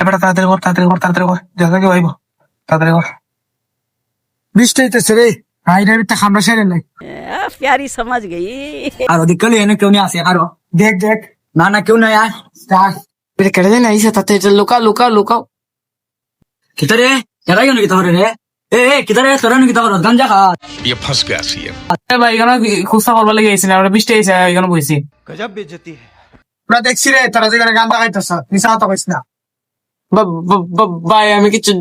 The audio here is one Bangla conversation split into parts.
এবার তাড়াতাড়ি কর, তাড়াতাড়ি কর, তাড়াতাড়ি কর, দেখা কেউ আইব, তাড়াতাড়ি কর। বৃষ্টি হইতেছে রে, আইনের ভিতরে খামড়া সেরে নাই। प्यारी समझ गई। আর ওদিক কেউ এনে কেউ নিয়ে আসে আরো দেখ দেখ, না না কেউ নাই আয় কেটে দেয় না আইসে, তাতে লুকাও লুকাও লুকাও। কিতারে এরাই নাকি তাহলে রে এ কিতারে তোরা নাকি তাহলে গাঞ্জা খা ये फंस गया सीएम। ভাই এখানে খুচরা করবার লেগে গেছি না, আমরা বৃষ্টি হয়েছে এখানে বইছি। गजब बेइज्जती है। আমরা দেখছি রে তোরা যেখানে গান দেখাইতেছ, নিশা তো কইস না। ভাই আমি কিছু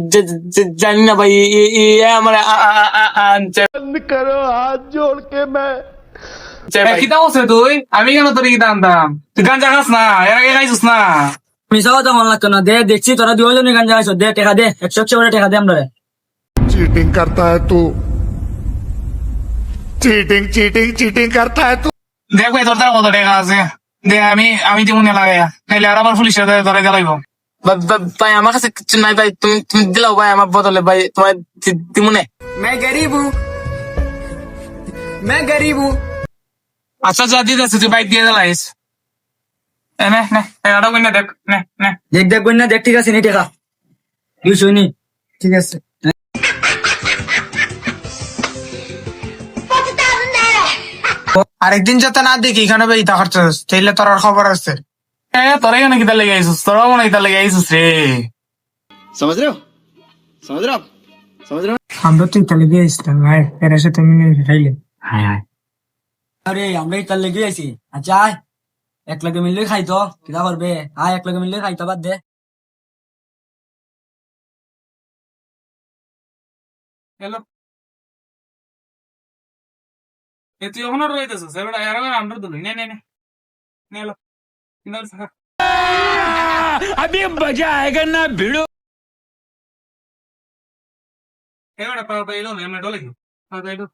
জানি না ভাই, আমার আনছে। কিতা বলছে তুই? আমি কেন তোর কিতা আনতাম? তুই গাঞ্জা খাস না, এর আগে খাইছিস না। মিশা কথা মনে লাগতো না দে দেখছি তোরা দুজনই গাঞ্জা খাইছো দে টেকা দে 100 করে টেকা দে আমরা चीटिंग करता है तू, चीटिंग चीटिंग चीटिंग करता है तू। দেখ ভাই তোর তার কত টাকা আছে, দে আমি দিমুনে লাগাইয়া, নাইলে আর আবার পুলিশের ধরে গেলাইব। ভাই আমার কাছে কিছু নাই ভাই, তুমি দিলাও ভাই আমার বদলে ভাই, তোমার দিমুনে। मैं गरीब हूँ আচ্ছা যা দিতেছে তুই বাইক দিয়ে দিলাইস। নে নে এটা কই না, দেখ নে নে। দেখ দেখ বন্যা দেখ ঠিক আছে নি টেকা তুই শুনি ঠিক আছে। আরেকদিন যাতে না দেখি এখানে ভাই তা খরচ, তাইলে তোর আর খবর আছে। তোরা কেন কিতা লেগে আইসুস, তোরাও মনে কিতা লেগে আইসুস রে। समझ रहे हो समझ रहे हो आप समझ रहे हो। আমরা তো ইতালি দিয়ে আসলাম ভাই, এর সাথে মিলে খাইলে। হায় হায় আরে আমরা ইতার লেগে আছি আচ্ছা আয় এক লগে মিললে খাইতো কিটা করবে আয় এক লগে মিললে খাইতো বাদ দে হ্যালো, তুই ওখানে রয়েছিস এবার আমরা তো নে নে নে নে এলো কিনার থাকা। अभी मजा आएगा ना भिड़ो। এবার পাওয়া এলো না, আমরা ডলে কি পাওয়া এলো।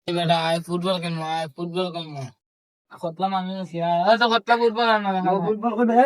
বেটা আয় ফুটবল খেলবো, আয় ফুটবল খেলবো। কতলা মানুষ আছে, তো কতলা ফুটবল আনা ফুটবল ফুটবল